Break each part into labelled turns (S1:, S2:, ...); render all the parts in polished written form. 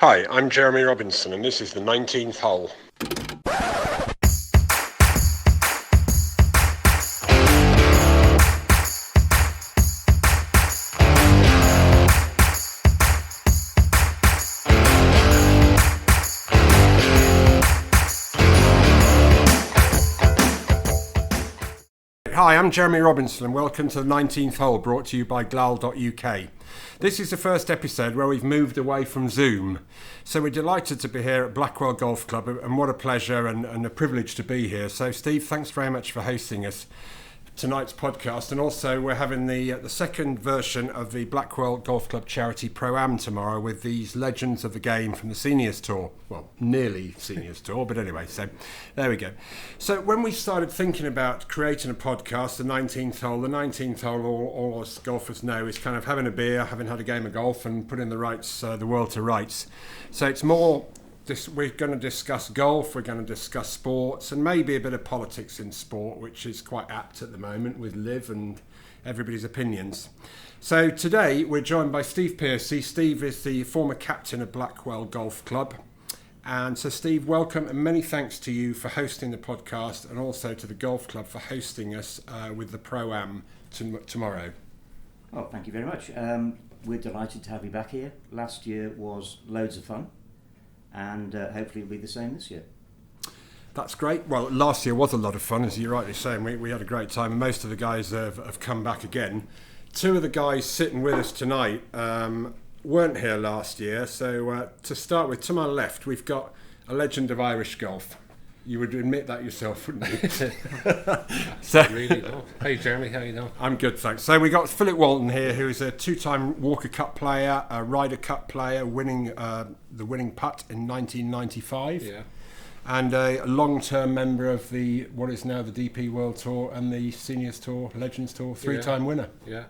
S1: Hi, I'm Jeremy Robinson and this is the 19th hole. Hi, I'm Jeremy Robinson and welcome to the 19th hole, brought to you by glal.uk. This is the first episode where we've moved away from Zoom. So we're delighted to be here at Blackwell Golf Club, and what a pleasure and a privilege to be here. So Steve, thanks very much for hosting us tonight's podcast, and also we're having the second version of the Blackwell Golf Club Charity Pro-Am tomorrow with these legends of the game from the Seniors Tour. Well, nearly Seniors Tour, but anyway, so there we go. So when we started thinking about creating a podcast, the 19th hole, all us golfers know, is kind of having a beer, having had a game of golf and putting the world to rights. So it's more... We're going to discuss golf, we're going to discuss sports, and maybe a bit of politics in sport, which is quite apt at the moment with Liv and everybody's opinions. So today we're joined by Steve Piercy. Steve is the former captain of Blackwell Golf Club. And so Steve, welcome, and many thanks to you for hosting the podcast, and also to the golf club for hosting us with the Pro-Am tomorrow.
S2: Oh, thank you very much. We're delighted to have you back here. Last year was loads of fun. And hopefully it'll be the same this year.
S1: That's great. Well, last year was a lot of fun, as you're rightly saying. We had a great time, and most of the guys have come back again. Two of the guys sitting with us tonight weren't here last year. So to start with, to my left, we've got a legend of Irish golf. You would admit that yourself, wouldn't you?
S3: So, really don't. Hey Jeremy, how you doing?
S1: I'm good, thanks. So we got Philip Walton here, who is a two-time Walker Cup player, a Ryder Cup player, winning the winning putt in 1995.
S3: Yeah.
S1: And a long-term member of what is now the DP World Tour and the Seniors Tour, Legends Tour, three-time winner.
S3: Yeah.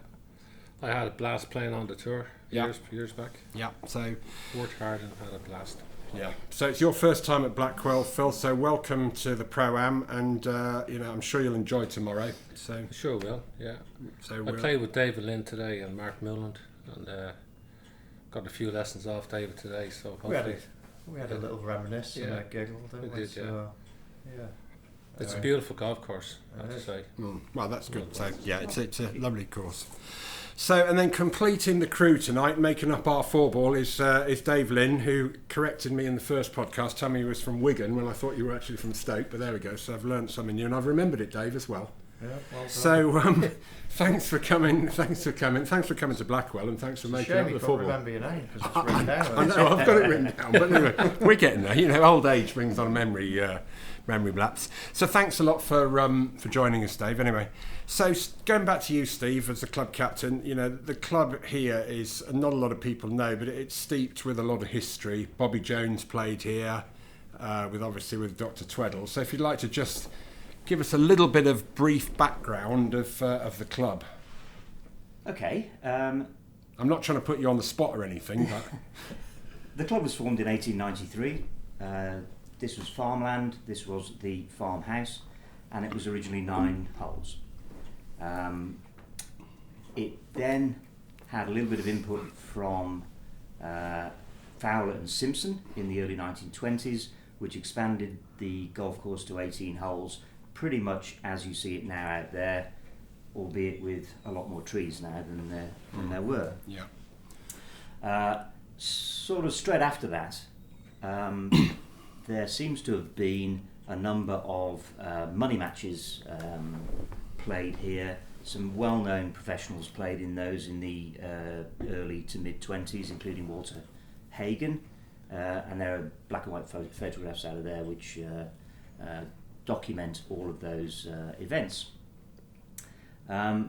S3: I had a blast playing on the tour years back.
S1: Yeah. So
S3: worked hard and had a blast.
S1: Yeah. So it's your first time at Blackwell, Phil. So welcome to the Pro-Am, and I'm sure you'll enjoy tomorrow. So
S3: Sure will. Yeah.
S1: So
S3: I played with David Lynn today and Mark Milland, and got a few lessons off David today. So hopefully
S4: we had a little reminisce and a giggle, didn't we?
S3: Did,
S4: so, yeah.
S3: It's a beautiful golf course, I have to say.
S1: Well, that's good. So yeah, it's a lovely course. So, and then completing the crew tonight, making up our four ball, is Dave Lynn, who corrected me in the first podcast, telling me he was from Wigan when I thought you were actually from Stoke. But there we go. So I've learned something new, and I've remembered it, Dave, as well.
S4: Yeah, well done.
S1: So thanks for coming. Thanks for coming to Blackwell, and thanks for making up the football.
S4: Remember your name because it's written down.
S1: I know, I've got it written down, but anyway, we're getting there. Old age brings on memory lapse. So thanks a lot for joining us, Dave. Anyway, so going back to you, Steve, as the club captain, the club here is, not a lot of people know, but it's steeped with a lot of history. Bobby Jones played here, with Dr. Tweddle. So if you'd like to just give us a little bit of brief background of the club.
S2: Okay.
S1: I'm not trying to put you on the spot or anything, but
S2: The club was formed in 1893. This was farmland, this was the farmhouse, and it was originally 9 holes. It then had a little bit of input from Fowler and Simpson in the early 1920s, which expanded the golf course to 18 holes, pretty much as you see it now out there, albeit with a lot more trees now than there were.
S1: Yeah.
S2: Sort of straight after that, there seems to have been a number of money matches played here. Some well-known professionals played in those in the early to mid-20s, including Walter Hagen, and there are black and white photographs out of there which document all of those events. I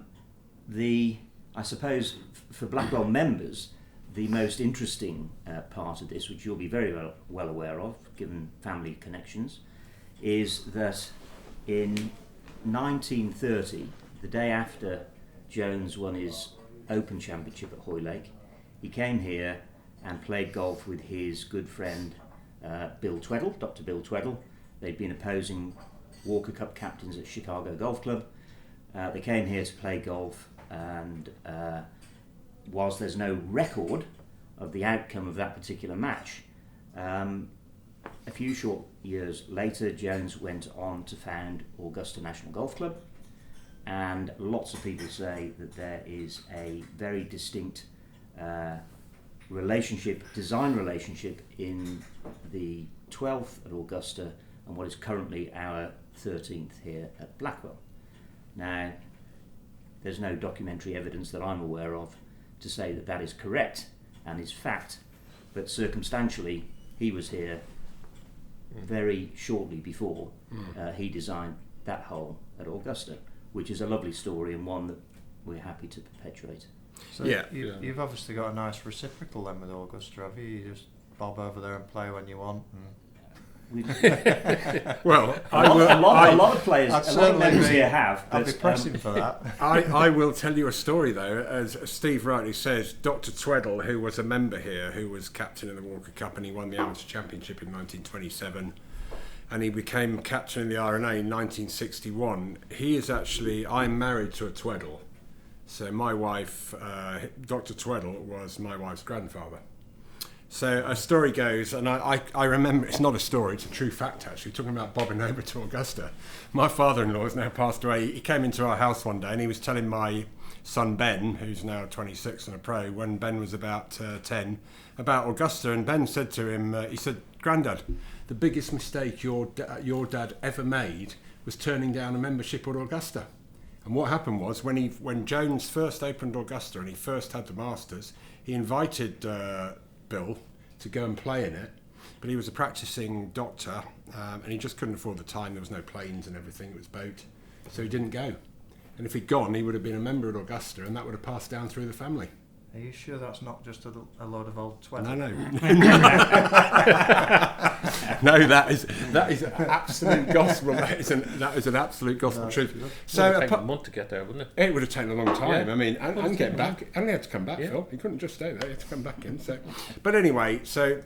S2: suppose for Blackwell members, the most interesting part of this, which you'll be very well aware of, given family connections, is that in 1930, the day after Jones won his Open Championship at Hoylake, he came here and played golf with his good friend Bill Tweddle, Dr. Bill Tweddle. They'd been opposing Walker Cup captains at Chicago Golf Club. They came here to play golf, and whilst there's no record of the outcome of that particular match, A few short years later, Jones went on to found Augusta National Golf Club, and lots of people say that there is a very distinct design relationship in the 12th at Augusta and what is currently our 13th here at Blackwell. Now, there's no documentary evidence that I'm aware of to say that that is correct and is fact, but circumstantially he was here very shortly before he designed that hole at Augusta, which is a lovely story and one that we're happy to perpetuate.
S4: So you've obviously got a nice reciprocal then with Augusta, have you? You just bob over there and play when you want.
S1: Well,
S2: a lot of players, a lot of members here have.
S4: I'd be pressing for that.
S1: I will tell you a story though. As Steve rightly says, Dr. Tweddle, who was a member here, who was captain of the Walker Cup, and he won the Amateur Championship in 1927, and he became captain of the RNA in 1961. He is actually, I'm married to a Tweddle, so my wife, Dr. Tweddle, was my wife's grandfather. So a story goes, and I remember, it's not a story, it's a true fact actually, talking about bobbing over to Augusta. My father-in-law has now passed away. He came into our house one day and he was telling my son Ben, who's now 26 and a pro, when Ben was about 10, about Augusta. And Ben said to him, he said, "Grandad, the biggest mistake your dad ever made was turning down a membership at Augusta." And what happened was, when Jones first opened Augusta and he first had the Masters, he invited Bill to go and play in it, but he was a practicing doctor and he just couldn't afford the time. There was no planes and everything, it was boat, so he didn't go. And if he'd gone, he would have been a member at Augusta and that would have passed down through the family.
S4: Are you sure that's not just a load of old twat?
S1: No. No, that is absolute gospel. That is an absolute gospel truth.
S3: So it would have taken a month to get there, wouldn't it?
S1: It would have taken a long time.
S3: Yeah.
S1: I mean, and get back. And he had to come back, Phil. He couldn't just stay there. He had to come back in. So, but anyway, so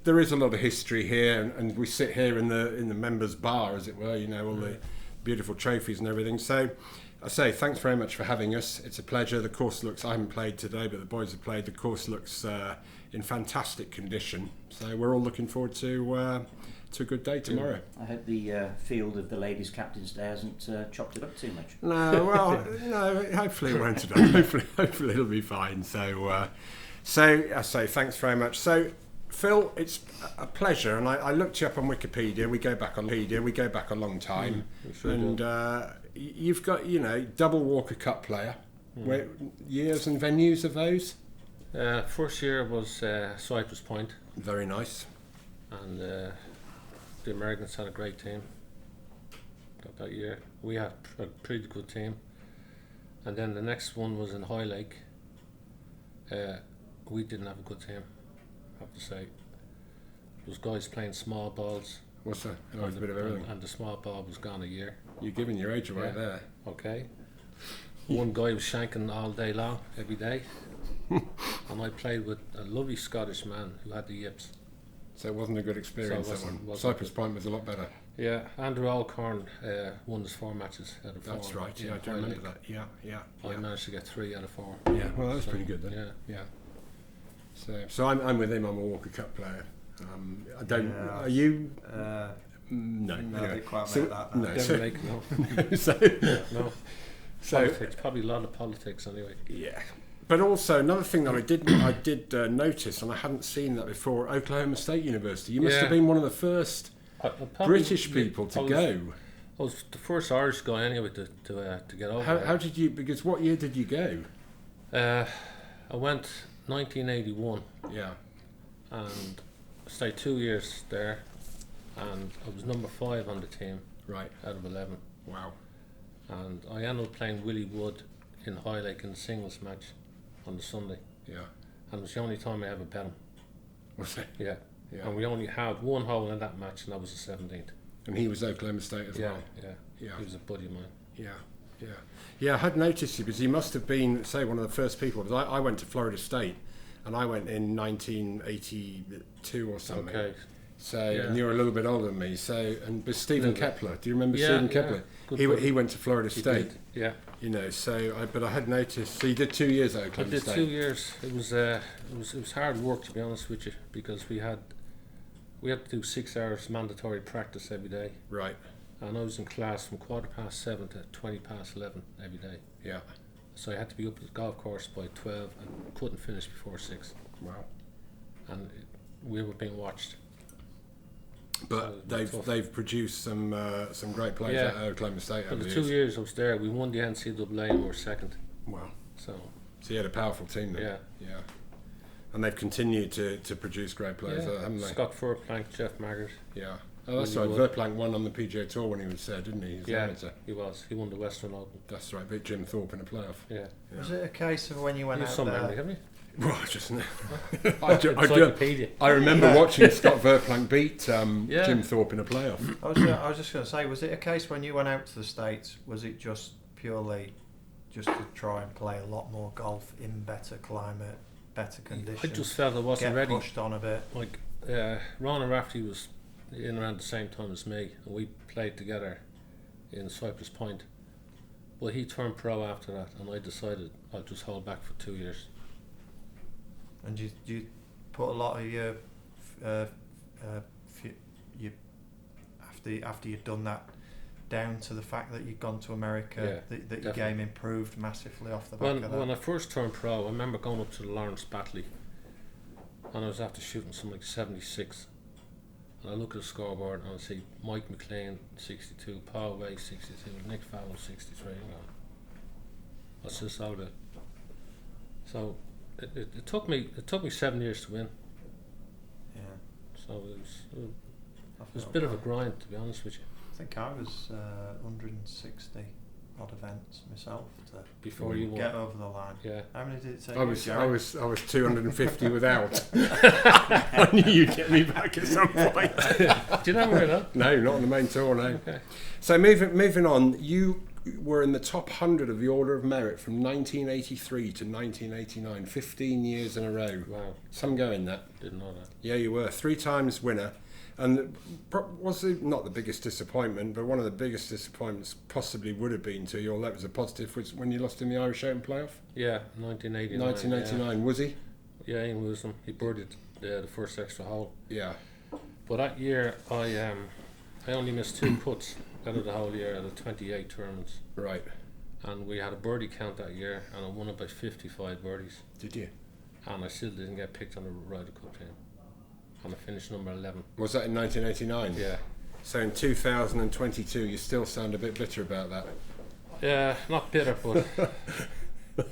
S1: there is a lot of history here, and we sit here in the members' bar, as it were. You know, all the beautiful trophies and everything. So, I say thanks very much for having us. It's a pleasure. The course looks, I haven't played today, but the boys have played. The course looks in fantastic condition. So we're all looking forward to a good day tomorrow.
S2: I hope the field of the ladies' captain's day hasn't chopped it up too much.
S1: No, well, no. Hopefully it won't today. Hopefully it'll be fine. So I say thanks very much. So Phil, it's a pleasure, and I looked you up on Wikipedia. We go back a long time, and you've got double Walker Cup player. Where, years and venues of those?
S3: First year was Cypress Point.
S1: Very nice.
S3: And the Americans had a great team that year. We had a pretty good team. And then the next one was in High Lake. We didn't have a good team, I have to say. There was guys playing small balls.
S1: What's that? Oh, it's a bit of everything.
S3: And the small ball was gone a year.
S1: You're giving your age away there.
S3: Okay. One guy was shanking all day long, every day. And I played with a lovely Scottish man who had the yips.
S1: So it wasn't a good experience,
S3: So it
S1: that one.
S3: wasn't
S1: Cypress Point was a lot better.
S3: Yeah, Andrew Alcorn won his 4 matches out of 4.
S1: That's right, yeah, I do remember that. Yeah.
S3: I managed to get 3 out of 4.
S1: Yeah, well, that was pretty good then.
S3: Yeah.
S1: So I'm with him. I'm a Walker Cup player. I don't.
S4: Yeah.
S1: Are you?
S4: No,
S1: Anyway.
S4: they quite
S1: So-
S4: make that.
S1: no.
S3: Never
S1: So-
S3: make no.
S1: So, so
S3: Politics, probably a lot of politics anyway.
S1: yeah. But also another thing that I did notice, and I hadn't seen that before, Oklahoma State University. You must have been one of the first British people to go.
S3: I was the first Irish guy anyway to get over.
S1: How did you? Because what year did you go?
S3: I went 1981
S1: Yeah.
S3: and stayed 2 years there, and I was number 5 on the team
S1: Right.
S3: out of 11.
S1: Wow.
S3: And I ended up playing Willie Wood in High Lake in the singles match on the Sunday,
S1: Yeah.
S3: and it was the only time I ever bet him.
S1: What's that?
S3: Yeah.
S1: Yeah.
S3: And we only had 1 hole in that match, and that was the 17th.
S1: And he was Oklahoma State as well.
S3: Yeah. He was a buddy of mine.
S1: Yeah, I had noticed you because he must have been, say, one of the first people. Because I went to Florida State, and I went in 1982 or something.
S3: Okay.
S1: So,
S3: Yeah.
S1: and you're a little bit older than me. So, but Stephen
S3: Little bit.
S1: Kepler, do you remember
S3: Yeah,
S1: Stephen
S3: yeah.
S1: Kepler?
S3: Good
S1: He
S3: buddy.
S1: went to Florida
S3: He
S1: State.
S3: did, yeah.
S1: You know, so but I had noticed. So you did 2 years at
S3: I
S1: Oklahoma
S3: did
S1: State.
S3: 2 years. It was hard work, to be honest with you, because we had we had to do 6 hours mandatory practice every day.
S1: Right.
S3: And I was in class from 7:15 to 11 every day.
S1: Yeah.
S3: So I had to be up at the golf course by 12 and couldn't finish before 6.
S1: Wow.
S3: And we were being watched.
S1: But
S3: So
S1: they've produced some great players
S3: Yeah.
S1: at Oklahoma State
S3: For
S1: over
S3: the
S1: the
S3: 2
S1: years.
S3: years I was there, we won the NCAA and we were second.
S1: Wow.
S3: So
S1: So you had a powerful team then.
S3: yeah.
S1: Yeah. And they've continued to produce great players, haven't they?
S3: Scott Furplank, Jeff Maggart.
S1: Yeah. Oh, that's
S3: Really
S1: right.
S3: good.
S1: Verplank won on the PGA Tour when he was there, didn't he? He was
S3: Yeah,
S1: amateur.
S3: he was. He won the Western Open.
S1: That's right. Beat Jim Thorpe in a playoff.
S3: Yeah.
S4: Was it a case of when you went
S3: You have
S4: out
S3: some
S4: there?
S3: memory, haven't you?
S1: Well, just
S3: Encyclopedia.
S1: I remember watching Scott Verplank beat
S3: Yeah.
S1: Jim Thorpe in a playoff.
S4: I was just going to say, was it a case when you went out to the States, was it just purely just to try and play a lot more golf in better climate, better conditions?
S3: I just felt I wasn't
S4: get
S3: ready.
S4: pushed on a bit.
S3: Like Ron Rafferty was in around the same time as me, and we played together in Cypress Point. Well, he turned pro after that, and I decided I'll just hold back for 2 years.
S4: And you put a lot of your after you'd done that down to the fact that you'd gone to America, that your
S3: definitely.
S4: game improved massively off the back of that.
S3: When I first turned pro, I remember going up to the Lawrence Batley, and I was after shooting something like 76. And I look at the scoreboard and I see Mike McLean 62, Paul Way 62, Nick Fallon 63. What's this all about? So it took me 7 years to win.
S4: Yeah.
S3: So it was a bit of a grind, to be honest with you.
S4: I think I was 160 odd events myself to
S3: Before you
S4: get
S3: won.
S4: over the line.
S3: Yeah.
S4: How many did it take?
S1: I
S4: you,
S1: was
S4: Jerry?
S1: 250 without. I knew you'd get me back at some point.
S3: Do you know where that?
S1: No, not on the main tour, no.
S3: Okay.
S1: So moving on, you were in the top 100 of the Order of Merit from 1983 to 1989, 15 years in a row.
S3: Wow.
S1: Some go in that.
S3: Didn't know that.
S1: Yeah, you were 3 times winner. And was it not the biggest disappointment, but one of the biggest disappointments possibly would have been to you, or that was a positive, was when you lost in the Irish Open playoff?
S3: Yeah, 1989.
S1: 1989, was he?
S3: Yeah, Ian Wisdom. He birdied the first extra hole.
S1: Yeah.
S3: But that year, I only missed 2 putts out of the whole year out of 28 tournaments.
S1: Right.
S3: And we had a birdie count that year, and I won it by 55 birdies.
S1: Did you?
S3: And I still didn't get picked on the Ryder Cup team. And I finished number 11.
S1: Was that in 1989?
S3: Yeah.
S1: So in 2022, you still sound a bit bitter about that.
S3: Yeah, not bitter, but it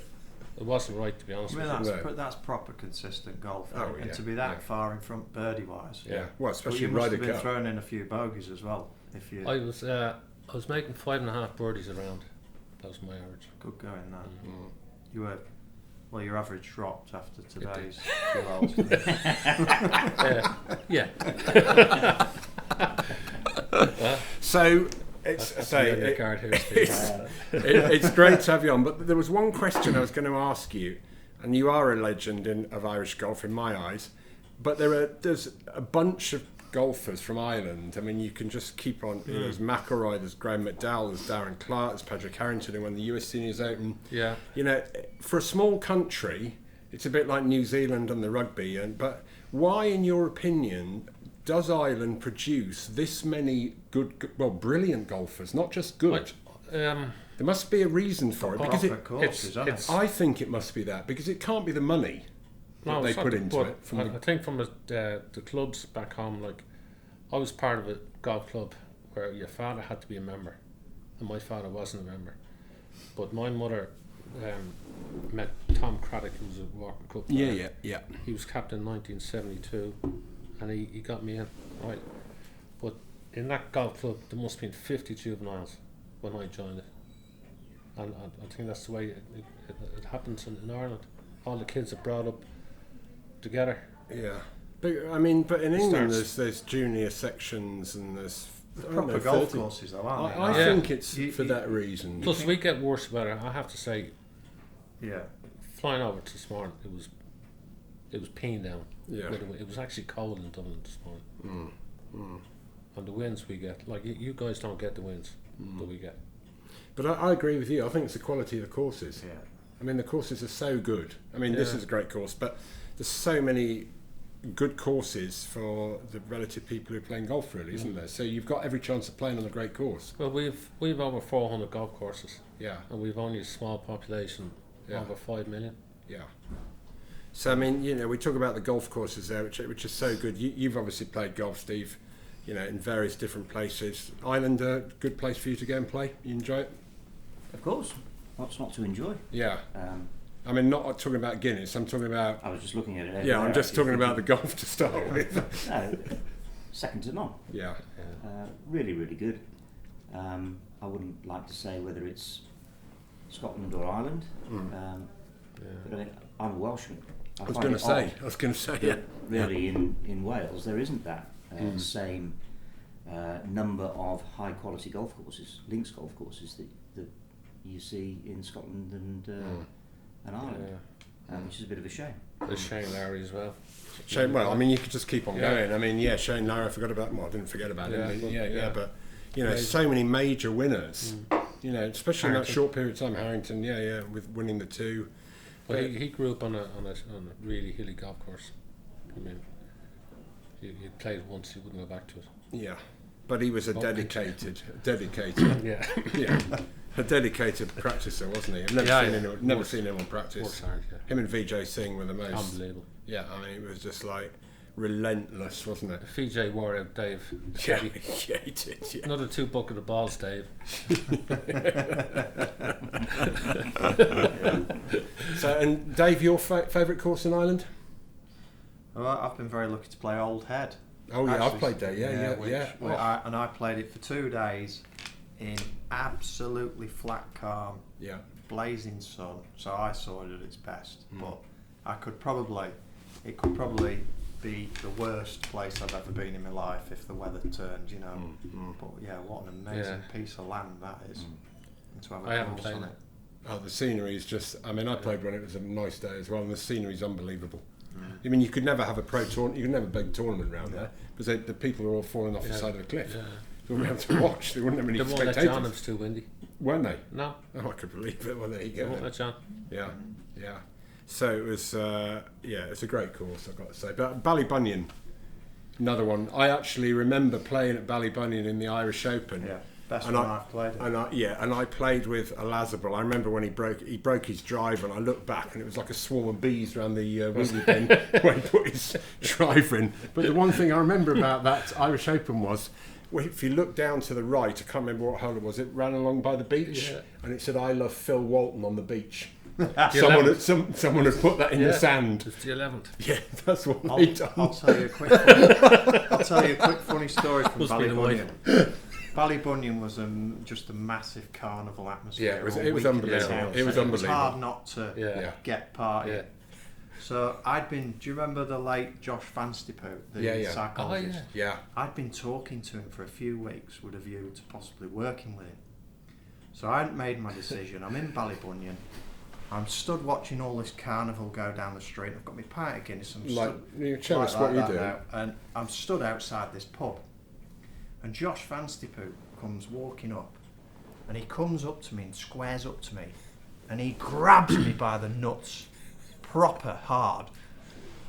S3: wasn't right, to be honest with you.
S1: No.
S4: That's proper consistent golf.
S1: Oh,
S4: and
S1: yeah,
S4: to be that
S1: yeah.
S4: far in front birdie wise.
S1: Yeah. Well,
S4: But
S1: especially
S4: you must
S1: Ryder
S4: have been
S1: Cup.
S4: throwing in a few bogeys as well. If you
S3: I was making 5.5 birdies around. That was my average.
S4: good going that.
S1: Mm.
S4: You were well. Your average dropped after
S3: did.
S4: today's few holes.
S3: Yeah.
S1: So it's
S3: That's
S1: so
S3: the yellow
S1: it-
S3: card here, Steve.
S1: it's great to have you on, but there was one question I was going to ask you, and you are a legend of Irish golf in my eyes, but there's a bunch of golfers from Ireland. I mean, you can just keep on. You know, there's McIlroy, there's Graham McDowell, there's Darren Clark, there's Patrick Harrington who won the US Seniors Open.
S3: Yeah.
S1: You know, for a small country, it's a bit like New Zealand and the rugby. But why, in your opinion, does Ireland produce this many brilliant golfers? Not just good. There must be a reason for it, because
S4: Proper courses, aren't
S3: it's-
S4: it?
S1: I think it must be that, because it can't be the money that they
S3: it's not
S1: put
S3: the-
S1: into
S3: but
S1: it. From
S3: I
S1: the,
S3: think from the clubs back home, like I was part of a golf club where your father had to be a member, and my father wasn't a member. But my mother met Tom Craddock, who was a Walker Cup player.
S1: yeah.
S3: He was captain in 1972, and he got me in, right. But in that golf club, there must have been 50 juveniles when I joined it. And I think that's the way it happens in Ireland. All the kids are brought up together.
S1: Yeah. But I mean, but in England,
S3: Starts-
S1: there's junior sections and there's I don't
S4: Proper
S1: know,
S4: golf
S1: 30.
S4: courses though, aren't they?
S1: I
S3: Yeah.
S1: think it's
S4: You-
S1: for
S4: you-
S1: that reason.
S3: Plus, we get worse weather. I have to say,
S4: Yeah.
S3: flying over to this morning, it was peeing down.
S1: Yeah.
S3: It was actually cold in Dublin this morning.
S1: Mm.
S3: And the winds we get, like you guys don't get the winds that we get.
S1: But I agree with you. I think it's the quality of the courses.
S4: Yeah.
S1: I mean, the courses are so good. I mean, this
S3: Yeah.
S1: is a great course, but there's so many good courses for the relative people who are playing golf, really, isn't there? So you've got every chance of playing on a great course.
S3: Well, we've over 400 golf courses,
S1: Yeah,
S3: and we've only a small population,
S1: Yeah.
S3: over 5 million.
S1: yeah. So I mean, we talk about the golf courses there, which are so good. You've obviously played golf, Steve, in various different places. Ireland, a good place for you to go and play. You enjoy it?
S2: Of course, what's not to enjoy?
S1: Yeah.
S2: Um,
S1: I mean, not talking about Guinness. I'm talking about.
S2: I was just looking at it.
S1: Yeah, I'm just talking about the golf to start with.
S2: No, second to none.
S1: Yeah.
S2: Really, really good. I wouldn't like to say whether it's Scotland or Ireland, but I'm a Welshman.
S1: I was going to say. Yeah.
S2: Really, in Wales, there isn't that same number of high quality golf courses, links golf courses that you see in Scotland and Ireland, which is a bit of a shame.
S3: There's Shane Lowry as well.
S1: Shane, well, I mean, you could just keep on
S3: Yeah.
S1: going. I mean, Shane Lowry, I forgot about. Well, I didn't forget about him.
S3: Yeah,
S1: But so many major winners. Especially in that
S3: Harrington.
S1: short period of time. Harrington, with winning the two.
S3: But he grew up on a really hilly golf course. I mean, you played once, you wouldn't go back to it.
S1: Yeah, but he was a dedicated,
S3: Yeah.
S1: a dedicated practicer, wasn't he? I've never seen anyone practice.
S3: Works hard, yeah.
S1: Him and VJ Singh were the most.
S3: Unbelievable.
S1: Yeah, I mean, it was just like relentless, wasn't it?
S3: VJ wore out Dave.
S1: Yeah, he did. Yeah.
S3: Another 2 bucket of balls, Dave.
S1: So, and Dave, your favourite course in Ireland?
S4: Well, I've been very lucky to play Old Head.
S1: Oh yeah, I've
S4: Actually,
S1: played there. Yeah.
S4: And I played it for 2 days in absolutely flat calm,
S1: Yeah.
S4: blazing sun. So I saw it at its best. But it could probably be the worst place I've ever been in my life if the weather turned, But yeah, what an amazing piece of land that is. And to have
S3: I
S4: a
S3: haven't
S4: course
S3: played
S4: on
S3: it.
S4: it.
S1: Oh, the scenery is just. I mean, I played when it was a nice day as well, and the scenery is unbelievable. I mean, you could never have a pro tournament. You could never have a big tournament around there because the people are all falling off the side of the cliff.
S3: Yeah.
S1: They wouldn't be able to watch. They wouldn't have any
S3: They won't let
S1: spectators.
S3: John, it's too windy.
S1: Weren't they?
S3: No,
S1: Oh, I could believe it. Well, there you
S3: they won't
S1: go.
S3: let John.
S1: Yeah. So it was. It's a great course, I've got to say. But Ballybunion, another one. I actually remember playing at Ballybunion in the Irish Open.
S4: Yeah, best
S1: And
S4: one
S1: I-
S4: I've played.
S1: And I played with Elazabal. I remember when he broke his driver, and I looked back, and it was like a swarm of bees around the wheelie bin when he put his driver in. But the one thing I remember about that Irish Open was, if you look down to the right, I can't remember what hole it was. It ran along by the beach, and it said, "I love Phil Walton" on the beach. Someone had put that in the sand.
S3: It's the 11th.
S1: Yeah, that's what they done.
S4: I'll tell you a quick funny story from
S3: Must be the
S4: Ballybunion. Ballybunion was just a massive carnival atmosphere.
S1: Yeah, it was
S4: all
S1: unbelievable.
S4: week in the town,
S1: It was
S4: so
S1: unbelievable.
S4: It was hard not to
S3: Yeah.
S4: get party.
S3: Yeah.
S4: So do you remember the late Josh Van Stiphout, the
S1: Yeah.
S4: psychologist?
S3: Oh, yeah.
S1: Yeah,
S4: I'd been talking to him for a few weeks with a view to possibly working with him. So I hadn't made my decision. I'm in Ballybunion. I'm stood watching all this carnival go down the street. I've got my pint of Guinness. I'm
S1: show us what you're doing.
S4: now, and I'm stood outside this pub. And Josh Van Stiphout comes walking up, and he comes up to me and squares up to me, and he grabs me by the nuts, proper hard.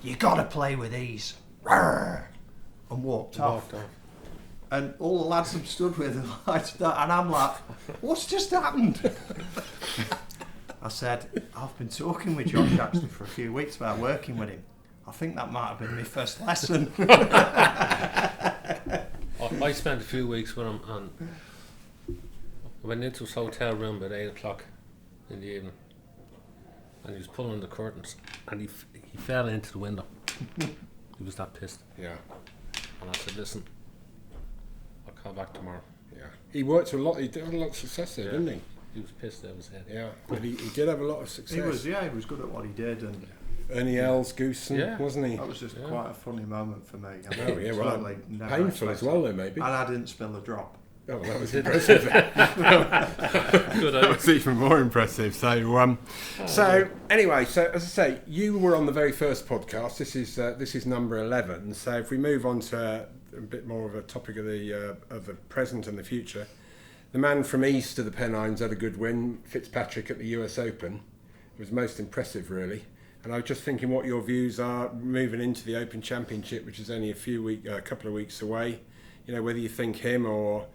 S4: You got to play with these, Rawr! And walked off. And all the lads I'm stood with are like that, and I'm like, what's just happened? I said, I've been talking with Josh actually for a few weeks about working with him. I think that might have been my first lesson.
S3: I spent a few weeks with him, and I went into his hotel room at 8 o'clock in the evening, and he was pulling the curtains, and he fell into the window. He was that pissed.
S1: yeah.
S3: And I said, listen, I'll call back tomorrow.
S1: Yeah, he worked a lot. He did have a lot of success there, didn't he?
S3: He was pissed out of his head.
S1: Yeah, but he did have a lot of success.
S4: He was good at what he did, and
S1: Ernie Els, Goosen,
S3: Yeah.
S1: wasn't he?
S4: that was just quite a funny moment for me. I
S1: Oh
S4: mean,
S1: yeah, well,
S4: totally never
S1: painful as
S4: expected
S1: well,
S4: it.
S1: though, maybe.
S4: And I didn't spill a drop.
S1: Oh, that was impressive.
S3: Good
S1: That was even more impressive. So anyway, so as I say, you were on the very first podcast. This is number 11. So if we move on to a bit more of a topic of the present and the future, the man from east of the Pennines had a good win. Fitzpatrick at the US Open. It was most impressive, really. And I was just thinking what your views are moving into the Open Championship, which is only a couple of weeks away. You know, whether you think him or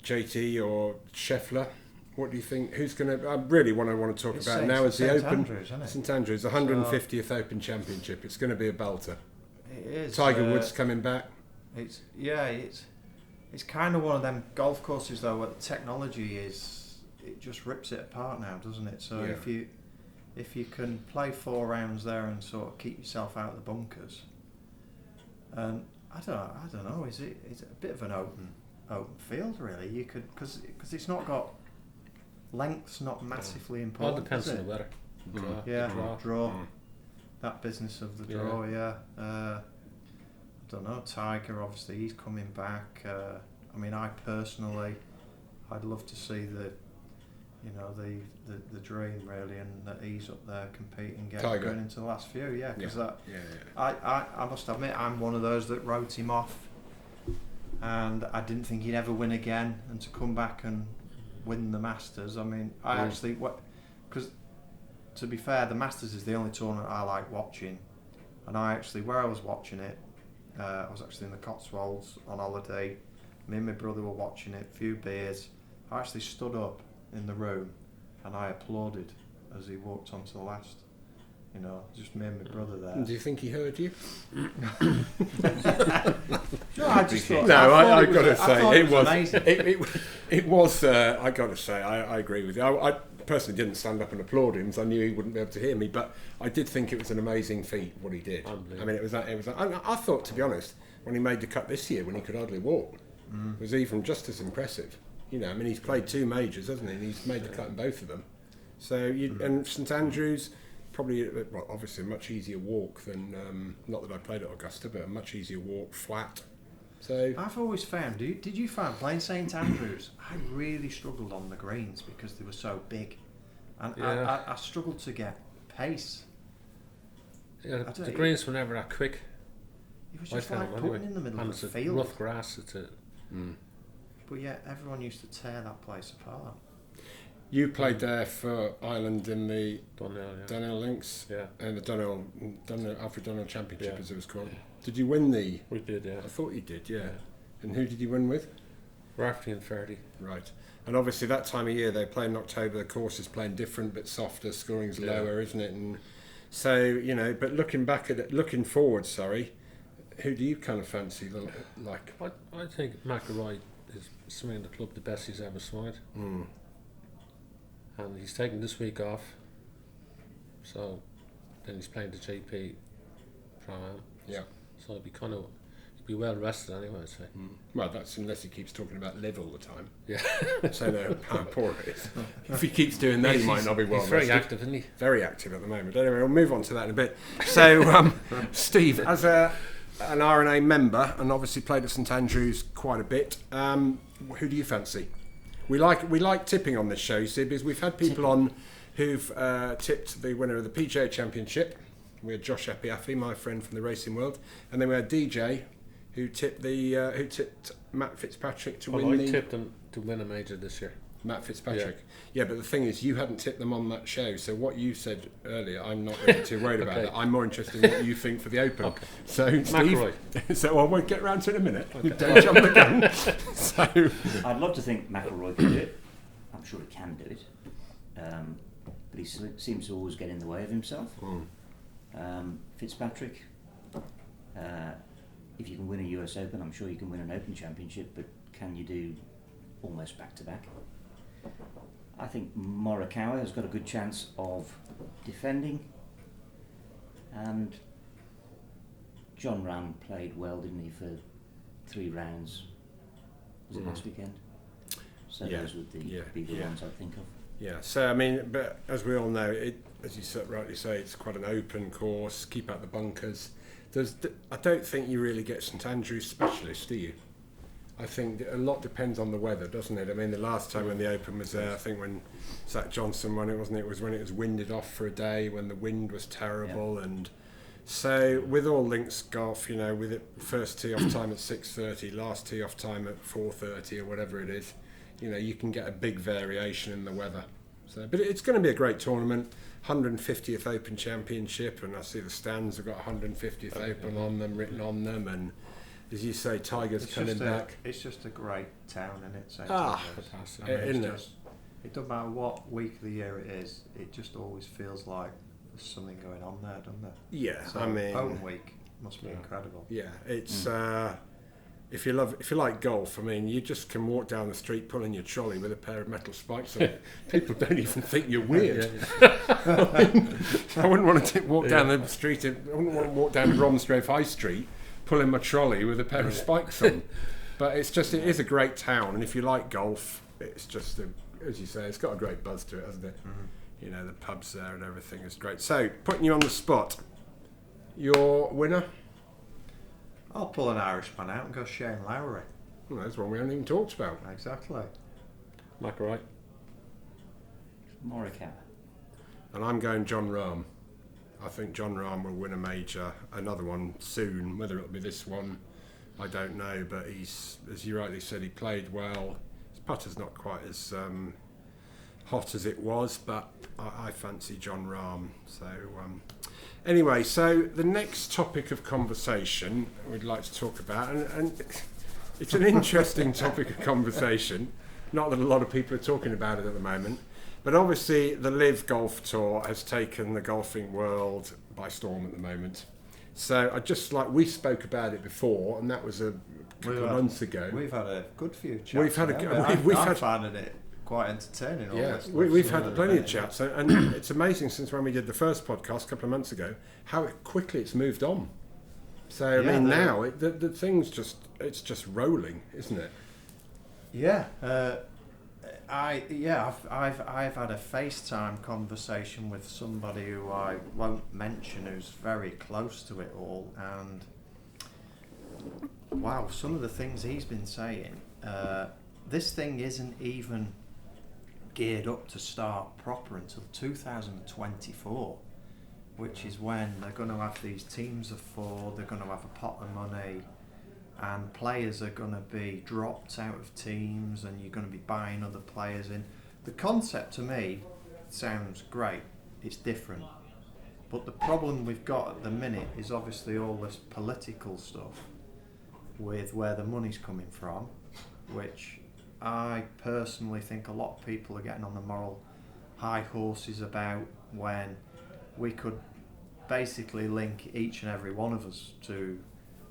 S1: JT or Scheffler. What do you think? Who's going to? I really want to talk about now is the Open.
S4: Andrews, isn't it?
S1: St Andrews, the 150th Open Championship. It's going to be a belter.
S4: It is.
S1: Tiger Woods coming back.
S4: It's kind of one of them golf courses though where the technology it just rips it apart now, doesn't it? So if you can play 4 rounds there and sort of keep yourself out of the bunkers, I don't know. Is it a bit of an open field really? You could because it's not got length's not massively important.
S3: All depends on the weather.
S4: Draw. That business of the draw. I don't know. Tiger, obviously, he's coming back. I mean, I personally, I'd love to see the dream really, and that he's up there competing, going into the last few. Because I must admit, I'm one of those that wrote him off, and I didn't think he'd ever win again, and to come back and win the Masters. I mean, because to be fair, the Masters is the only tournament I like watching, and where I was watching it, I was actually in the Cotswolds on holiday. Me and my brother were watching it, few beers. I actually stood up in the room and I applauded as he walked onto the last. You know, just me and my brother there.
S1: Do you think he heard you?
S4: No, I just thought.
S1: No, I got to say
S4: it was amazing.
S1: It was. I got to say, I agree with you. I personally didn't stand up and applaud him, so I knew he wouldn't be able to hear me. But I did think it was an amazing feat what he did. I mean, it was. I thought, to be honest, when he made the cut this year, when he could hardly walk, it was even just as impressive. You know, I mean, he's played 2 majors, hasn't he? And he's made the cut in both of them. So, and St Andrews, probably, obviously a much easier walk than, not that I played at Augusta, but a much easier walk, flat. So
S4: I've always found, did you find playing St Andrews, I really struggled on the greens because they were so big. And I struggled to get pace.
S3: Yeah, the greens were never that quick.
S4: It was just like putting in the middle of the field.
S3: Rough grass, it's it.
S4: But yeah, everyone used to tear that place apart.
S1: You played there for Ireland in the
S3: Dunhill
S1: Links, and the Dunhill Alfred Dunhill Championship, as it was called.
S3: Yeah.
S1: Did you win the?
S3: We did, yeah.
S1: I thought you did, yeah. And who did you win with?
S3: Rafferty and Fairley.
S1: Right. And obviously that time of year they play in October. The course is playing different, bit softer. Scoring's lower, isn't it? And so but looking forward, who do you kind of fancy? Like,
S3: I think McIlroy is swinging the club the best he's ever swung it. And he's taking this week off, so then he's playing the JP Pro-Am.
S1: Yeah.
S3: So he'd be well rested anyway, I'd say.
S1: Well, that's unless he keeps talking about live all the time.
S3: Yeah.
S1: So no, how poor it is. If he keeps doing that, he might not be well
S3: He's very
S1: rested.
S3: active, isn't he?
S1: Very active at the moment. Anyway, we'll move on to that in a bit. So, Steve, as an RNA member, and obviously played at St Andrews quite a bit, who do you fancy? We like tipping on this show, you see, because we've had people on who've tipped the winner of the PGA Championship. We had Josh Epiafi, my friend from the racing world, and then we had DJ, who tipped Matt Fitzpatrick to win the.
S3: I tipped him to win a major this year.
S1: Matt Fitzpatrick. Yeah, but the thing is, you hadn't tipped them on that show, so what you said earlier, I'm not really too worried about that. I'm more interested in what you think for the Open.
S3: Okay.
S1: So, Steve,
S3: McIlroy.
S1: I won't get round to it in a minute.
S3: Okay.
S1: Don't jump the gun. So,
S2: I'd love to think McIlroy can do it. I'm sure he can do it. But he seems to always get in the way of himself. Fitzpatrick, if you can win a US Open, I'm sure you can win an Open Championship, but can you do almost back-to-back? I think Morikawa has got a good chance of defending, and John Ram played well, didn't he, for 3 rounds? Was it last weekend? So those would be the ones I think of.
S1: Yeah, so I mean, but as we all know, as you rightly say, it's quite an open course, keep out the bunkers. I don't think you really get St Andrews specialists, do you? I think a lot depends on the weather, doesn't it? I mean, the last time when the Open was there, I think when Zach Johnson won it, wasn't it? It was when it was winded off for a day, when the wind was terrible. And so with all links golf, with it first tee off time at 6:30, last tee off time at 4:30 or whatever it is, you can get a big variation in the weather. So, but it's going to be a great tournament. 150th Open Championship, and I see the stands have got 150th Open on them, written on them, and as you say, Tiger's coming back.
S4: It's just a great town in itself.
S1: Fantastic.
S4: It doesn't matter what week of the year it is, it just always feels like there's something going on there, doesn't there?
S1: Yeah,
S4: so Open Week must be incredible.
S1: Yeah, it's if you like golf, I mean, you just can walk down the street pulling your trolley with a pair of metal spikes on it. People don't even think you're weird. I wouldn't want to walk down the street. I wouldn't want to walk down Bromsgrove High Street pulling my trolley with a pair of spikes on. But it is a great town, and if you like golf, it's just as you say, it's got a great buzz to it, hasn't it? Mm-hmm. You know, the pubs there and everything is great. So, putting you on the spot, your winner?
S4: I'll pull an Irishman out and go Shane Lowry.
S1: Well, that's one we haven't even talked about.
S4: Exactly.
S3: McIlroy.
S2: Morikawa.
S1: And I'm going John Rahm. I think John Rahm will win a major, another one soon. Whether it'll be this one, I don't know. But he's, as you rightly said, he played well. His putter's not quite as hot as it was, but I fancy John Rahm. So anyway, so the next topic of conversation we'd like to talk about, and it's an interesting topic of conversation. Not that a lot of people are talking about it at the moment. But obviously, the LIV Golf Tour has taken the golfing world by storm at the moment. So we spoke about it before, and that was a couple of months ago.
S4: We've had a good few chats.
S1: We've
S4: found it quite entertaining.
S1: We've had plenty of chats, and it's amazing since when we did the first podcast a couple of months ago, how quickly it's moved on. So now the thing's it's just rolling, isn't it?
S4: Yeah. I've had a FaceTime conversation with somebody who I won't mention, who's very close to it all, and wow, some of the things he's been saying. This thing isn't even geared up to start proper until 2024, which is when they're going to have these teams of 4. They're going to have a pot of money. And players are going to be dropped out of teams, and you're going to be buying other players in. The concept to me sounds great. It's different. But the problem we've got at the minute is obviously all this political stuff with where the money's coming from, which I personally think a lot of people are getting on the moral high horses about, when we could basically link each and every one of us to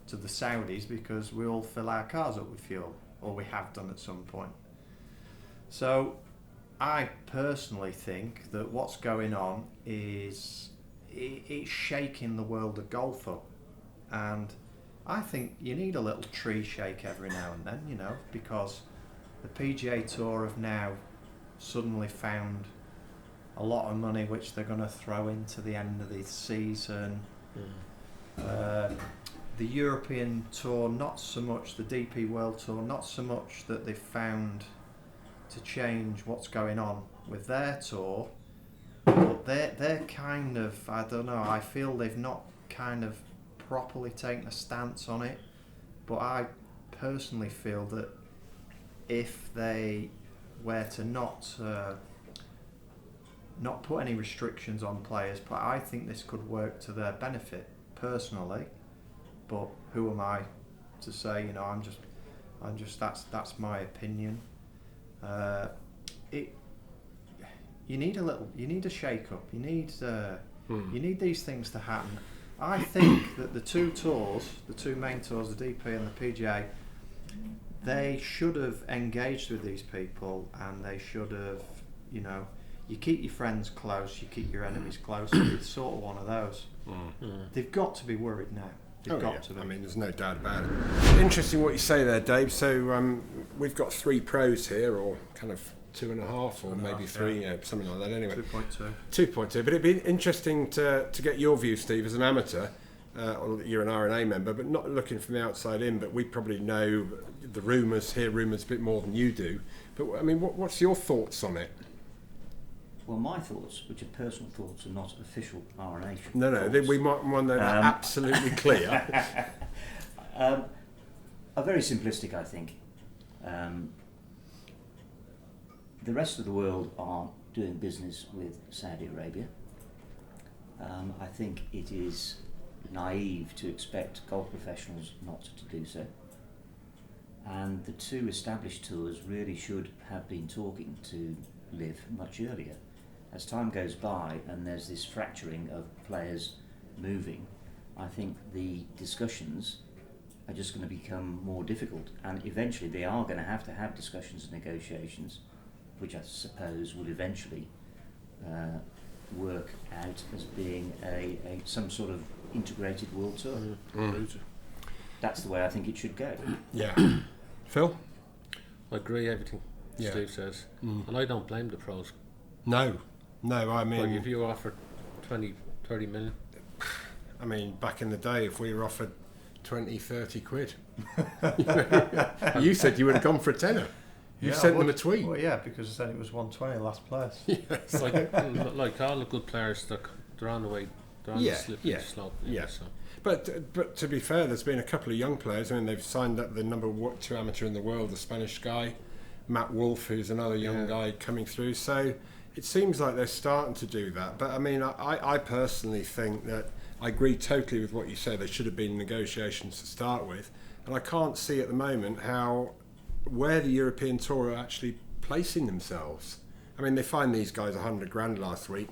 S4: the Saudis, because we all fill our cars up with fuel, or we have done at some point. So I personally think that what's going on is it's shaking the world of golf up, and I think you need a little tree shake every now and then, because the PGA Tour have now suddenly found a lot of money which they're going to throw into the end of the season. The European Tour, not so much. The DP World Tour, not so much that they've found to change what's going on with their tour, but they're kind of, I don't know, I feel they've not kind of properly taken a stance on it. But I personally feel that if they were to not put any restrictions on players, but I think this could work to their benefit personally. But who am I to say? I'm just. That's my opinion. You need a shake up. You need these things to happen. I think that the two main tours, the DP and the PGA, they should have engaged with these people, and they should have, you keep your friends close, you keep your enemies close. It's sort of one of those. They've got to be worried now.
S1: I mean, there's no doubt about it. Interesting what you say there, Dave. So we've got 3 pros here, or kind of 2.5, or maybe 3, something like that. Anyway, 2.2. But it'd be interesting to get your view, Steve, as an amateur. You're an R&A member, but not looking from the outside in. But we probably know the rumours, hear rumours a bit more than you do. But I mean, what's your thoughts on it?
S2: Well, my thoughts, which are personal thoughts and not official R&A.
S1: No, we might want that absolutely clear.
S2: Are very simplistic, I think. The rest of the world are doing business with Saudi Arabia. I think it is naive to expect golf professionals not to do so. And the two established tours really should have been talking to LIV much earlier. As time goes by and there's this fracturing of players moving, I think the discussions are just going to become more difficult, and eventually they are going to have discussions and negotiations, which I suppose will eventually work out as being a some sort of integrated world tour. That's the way I think it should go.
S1: Yeah. Phil?
S3: I agree everything
S1: Yeah.
S3: Steve says, and I don't blame the pros.
S1: No, I mean...
S3: Like if you were offered 20, 30 million.
S1: I mean, back in the day, if we were offered 20, 30 quid, you said you would have gone for a tenner. You sent them a tweet.
S4: Well, yeah, because then it was 120 last place.
S3: It's like all the good players, they're on the way, they're on the slippery slope.
S1: Yeah.
S3: So.
S1: But to be fair, there's been a couple of young players. I mean, they've signed up the number 2 amateur in the world, the Spanish guy, Matt Wolf, who's another young guy coming through. So it seems like they're starting to do that. But I mean, I personally think that I agree totally with what you said. There should have been negotiations to start with, and I can't see at the moment where the European Tour are actually placing themselves. I mean, they fined these guys 100 grand last week.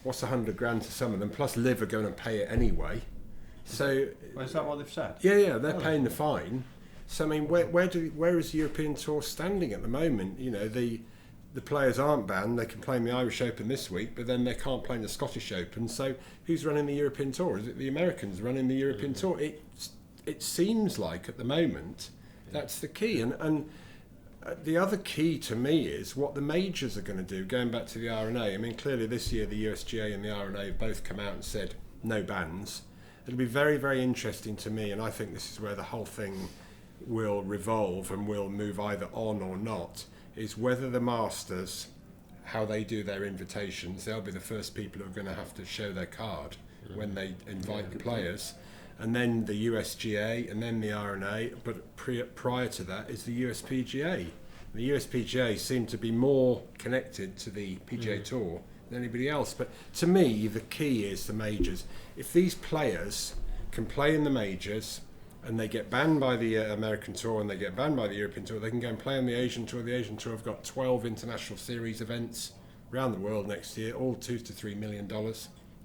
S1: What's 100 grand to some of them? Plus, LIV are going to pay it anyway. So,
S4: Well, is that what they've said?
S1: Yeah, they're paying the fine. So I mean, where is the European Tour standing at the moment? You know, the players aren't banned. They can play in the Irish Open this week, but then they can't play in the Scottish Open. So who's running the European Tour? Is it the Americans running the European Tour? It seems like at the moment that's the key. And the other key to me is what the majors are going to do. Going back to the R&A, I mean, clearly this year the USGA and the R&A have both come out and said no bans. It'll be very, very interesting to me, and I think this is where the whole thing will revolve and will move either on or not, is whether the Masters, how they do their invitations, they'll be the first people who are going to have to show their card when they invite the players. And then the USGA and then the R&A, but prior to that is the USPGA. The USPGA seem to be more connected to the PGA Tour than anybody else. But to me, the key is the majors. If these players can play in the majors and they get banned by the American Tour and they get banned by the European Tour, they can go and play on the Asian Tour. The Asian Tour have got 12 international series events around the world next year, all $2 to $3 million.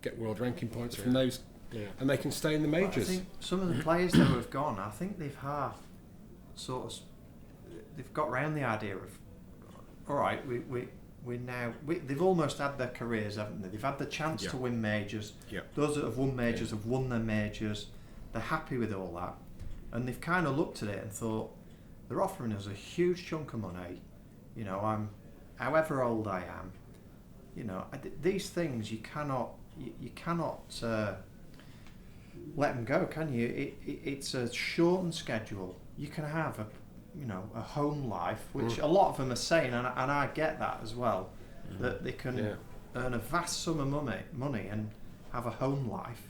S1: Get world ranking points from those. Yeah. And they can stay in the majors.
S4: I think some of the players that have gone, I think they've they've got round the idea of, all right, they've almost had their careers, haven't they? They've had the chance to win majors. Yeah. Those that have won majors have won their majors. They're happy with all that, and they've kind of looked at it and thought, they're offering us a huge chunk of money. You know, I'm, however old I am, you know, these things you cannot let them go, can you? It's a shortened schedule. You can have a home life, which a lot of them are saying, and I get that as well, that they can earn a vast sum of money and have a home life,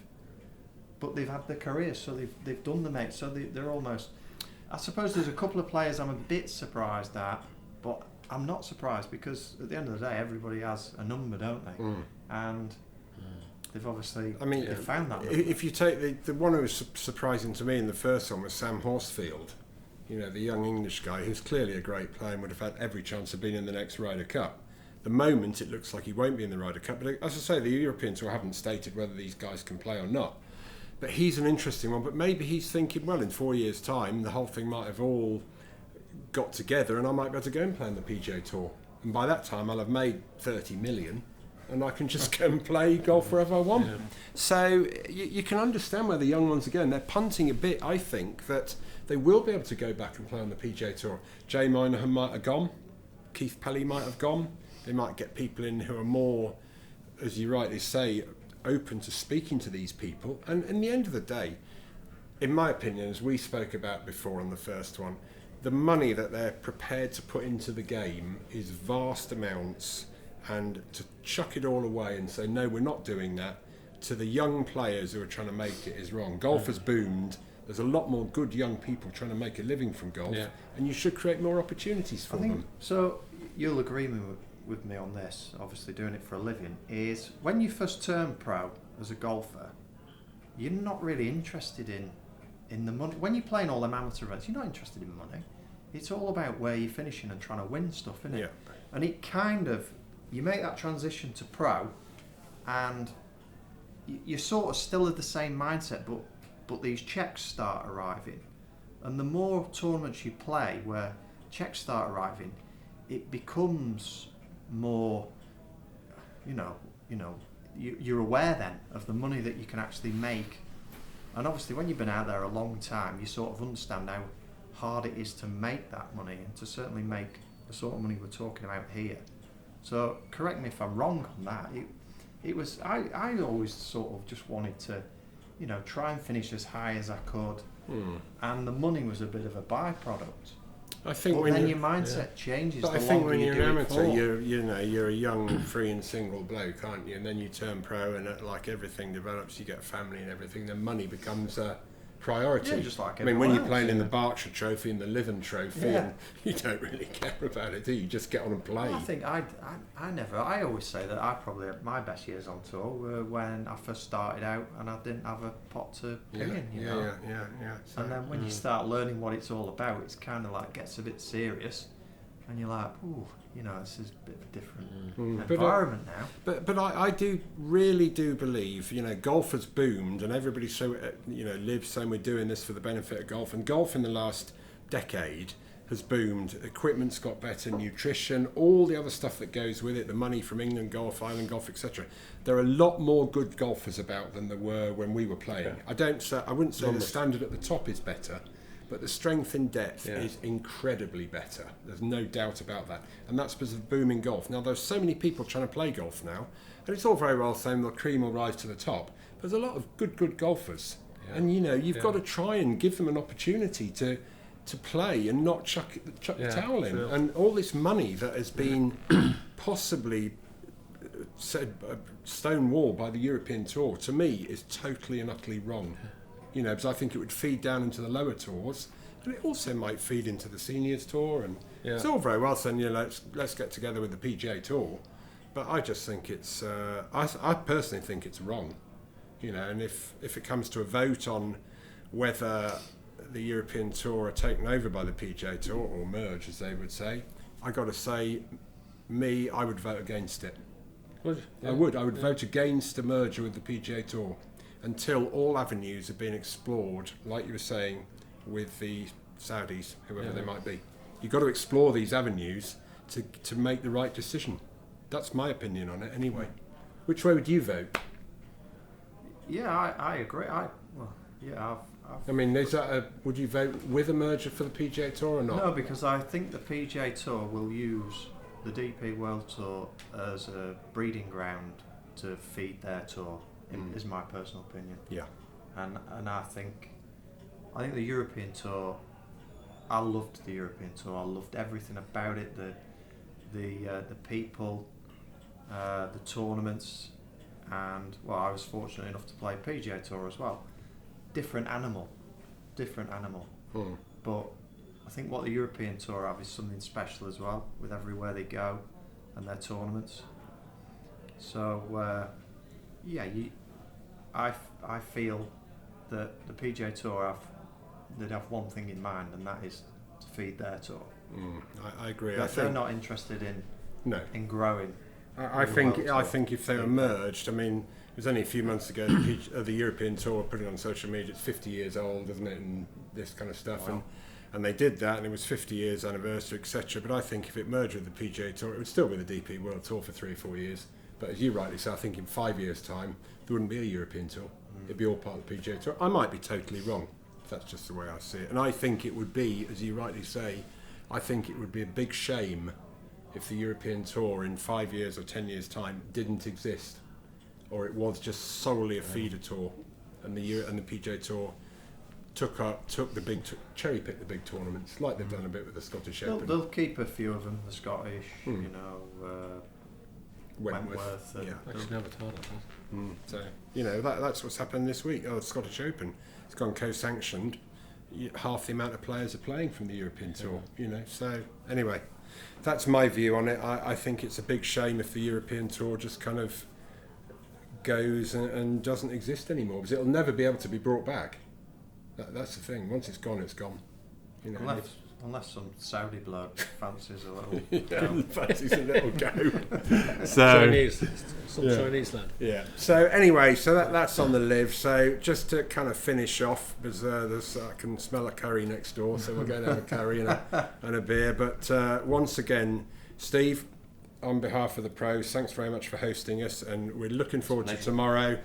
S4: but they've had their careers, so they've done the mate, so they're almost. I suppose there's a couple of players I'm a bit surprised at, but I'm not surprised because at the end of the day, everybody has a number, don't they? And they've obviously they've found that number. If
S1: you take the one who was surprising to me in the first one was Sam Horsfield, you know, the young English guy who's clearly a great player and would have had every chance of being in the next Ryder Cup. The moment it looks like he won't be in the Ryder Cup, but as I say, the European Tour haven't stated whether these guys can play or not. But he's an interesting one, but maybe he's thinking, well, in 4 years' time, the whole thing might have all got together and I might be able to go and play on the PGA Tour. And by that time, I'll have made 30 million and I can just go and play golf wherever I want. Yeah. So you can understand where the young ones are going. They're punting a bit, I think, that they will be able to go back and play on the PGA Tour. Jay Monahan might have gone. Keith Pelly might have gone. They might get people in who are more, as you rightly say, open to speaking to these people. And in the end of the day, in my opinion, as we spoke about before on the first one, the money that they're prepared to put into the game is vast amounts, and to chuck it all away and say, no, we're not doing that, to the young players who are trying to make it is wrong. Golf has boomed. There's a lot more good young people trying to make a living from golf, and you should create more opportunities for them.
S4: So you'll agree with me on this, obviously doing it for a living, is when you first turn pro as a golfer, you're not really interested in the money. When you're playing all them amateur events, you're not interested in money. It's all about where you're finishing and trying to win stuff, isn't it?
S1: Yeah.
S4: And it kind of, you make that transition to pro, and you're sort of still of the same mindset, but these checks start arriving. And the more tournaments you play where checks start arriving, it becomes more, you're aware then of the money that you can actually make. And obviously when you've been out there a long time, you sort of understand how hard it is to make that money, and to certainly make the sort of money we're talking about here. So correct me if I'm wrong on that. It was, I always sort of just wanted to, try and finish as high as I could, and the money was a bit of a byproduct.
S1: I think
S4: But
S1: when
S4: then
S1: you,
S4: your mindset changes.
S1: but
S4: the
S1: I think
S4: longer
S1: when
S4: you
S1: you're
S4: do
S1: an
S4: it
S1: amateur,
S4: for.
S1: you're a young, free and single bloke, aren't you? And then you turn pro, and like everything develops, you get a family and everything. Then money becomes a priority.
S4: Yeah, just like
S1: I mean, when
S4: everyone
S1: you're playing
S4: else,
S1: in the
S4: yeah.
S1: Berkshire Trophy and the Lytham Trophy,
S4: Yeah.
S1: and you don't really care about it, do you? You just get on and play.
S4: Well, I think I always say that I probably had my best years on tour were when I first started out and I didn't have a pot to pin,
S1: yeah. So,
S4: And then when you start learning what it's all about, it's kind of like gets a bit serious, and you're like, ooh, this is a bit of a different environment now.
S1: But I really do believe, golf has boomed, and everybody lives saying we're doing this for the benefit of golf. And golf in the last decade has boomed. Equipment's got better, nutrition, all the other stuff that goes with it, the money from England Golf, Island Golf, etc. There are a lot more good golfers about than there were when we were playing.
S3: Yeah.
S1: I wouldn't say the standard at the top is better, but the strength in depth
S3: Yeah.
S1: is incredibly better. There's no doubt about that. And that's because of booming golf. Now, there's so many people trying to play golf now, and it's all very well saying the cream will rise to the top. There's a lot of good golfers.
S3: Yeah.
S1: And, you've got to try and give them an opportunity to play and not chuck the towel in.
S3: True.
S1: And all this money that has been possibly stonewalled by the European Tour, to me, is totally and utterly wrong. Because I think it would feed down into the lower tours, and it also might feed into the seniors tour. And it's all very well saying, let's get together with the PGA Tour, but I just think it's, I personally think it's wrong. And if it comes to a vote on whether the European Tour are taken over by the PGA Tour, or merge, as they would say, I got to say, I would vote against it.
S3: Would you? Yeah.
S1: I would vote against a merger with the PGA Tour until all avenues have been explored, like you were saying, with the Saudis, whoever they might be. You've got to explore these avenues to make the right decision. That's my opinion on it anyway. Which way would you vote?
S4: Yeah, I agree. I've
S1: I mean, would you vote with a merger for the PGA Tour or not?
S4: No, because I think the PGA Tour will use the DP World Tour as a breeding ground to feed their tour, is my personal opinion.
S1: Yeah.
S4: And I think the European Tour, I loved the European Tour. I loved everything about it, the people, the tournaments, and I was fortunate enough to play PGA Tour as well. Different animal. But I think what the European Tour have is something special as well, with everywhere they go and their tournaments. So I feel that the PGA Tour they'd have one thing in mind, and that is to feed their tour.
S1: I agree.
S4: They're not interested in growing.
S1: I think if they were merged, I mean, it was only a few months ago the European Tour put it on social media. It's 50 years old, isn't it, and this kind of stuff.
S4: Wow.
S1: And they did that, and it was 50 years anniversary, etc. But I think if it merged with the PGA Tour, it would still be the DP World Tour for 3 or 4 years. But as you rightly say, I think in 5 years' time there wouldn't be a European Tour. It'd be all part of the PGA Tour. I might be totally wrong. That's just the way I see it. And I think it would be, as you rightly say, I think it would be a big shame if the European Tour in 5 years or 10 years' time didn't exist, or it was just solely a feeder tour, and the PGA Tour cherry-picked the big tournaments, like they've done a bit with the Scottish Open.
S4: They'll keep a few of them, the Scottish, Wentworth.
S1: yeah.
S3: I just never thought of that.
S1: So that's what's happened this week. The Scottish Open, it's gone co-sanctioned, half the amount of players are playing from the European Tour. You know, so anyway, that's my view on it. I think it's a big shame if the European Tour just kind of goes and doesn't exist anymore, because it'll never be able to be brought back. That's the thing. Once it's gone, it's gone. You know,
S4: Unless some Saudi bloke fancies a little
S1: fancies a little go. So
S3: Chinese, Chinese lad.
S1: Yeah. So anyway, so that's on the live. So just to kind of finish off, because I can smell a curry next door, so we're going to have a curry and a beer. But once again, Steve, on behalf of the pros, thanks very much for hosting us, and we're looking forward to tomorrow.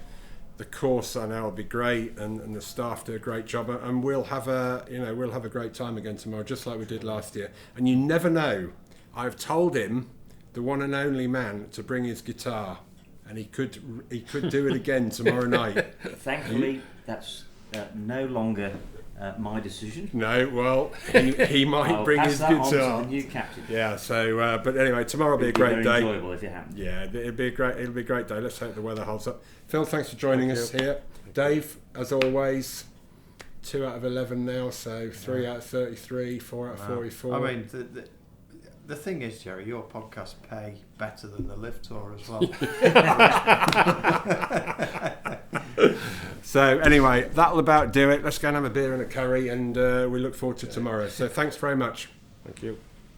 S1: The course I know will be great, and the staff do a great job, and we'll have a great time again tomorrow, just like we did last year. And you never know. I've told him, the one and only man, to bring his guitar, and he could do it again tomorrow night.
S2: Thankfully, that's no longer my decision.
S1: No, well, he might bring his
S2: guitar. On to
S1: guitar.
S2: the new captain.
S1: Yeah. So, but anyway, tomorrow will be a great day.
S2: Enjoyable if it happens.
S1: Yeah, it'll be a great day. Let's hope the weather holds up. Phil, thanks for joining us here. Dave, as always, 2 out of 11 now, so 3 out of 33, 4 out of 44.
S4: I mean, the thing is, Jerry, your podcasts pay better than the Live Tour as well.
S1: So anyway, that'll about do it. Let's go and have a beer and a curry, and we look forward to tomorrow. So thanks very much.
S3: Thank you.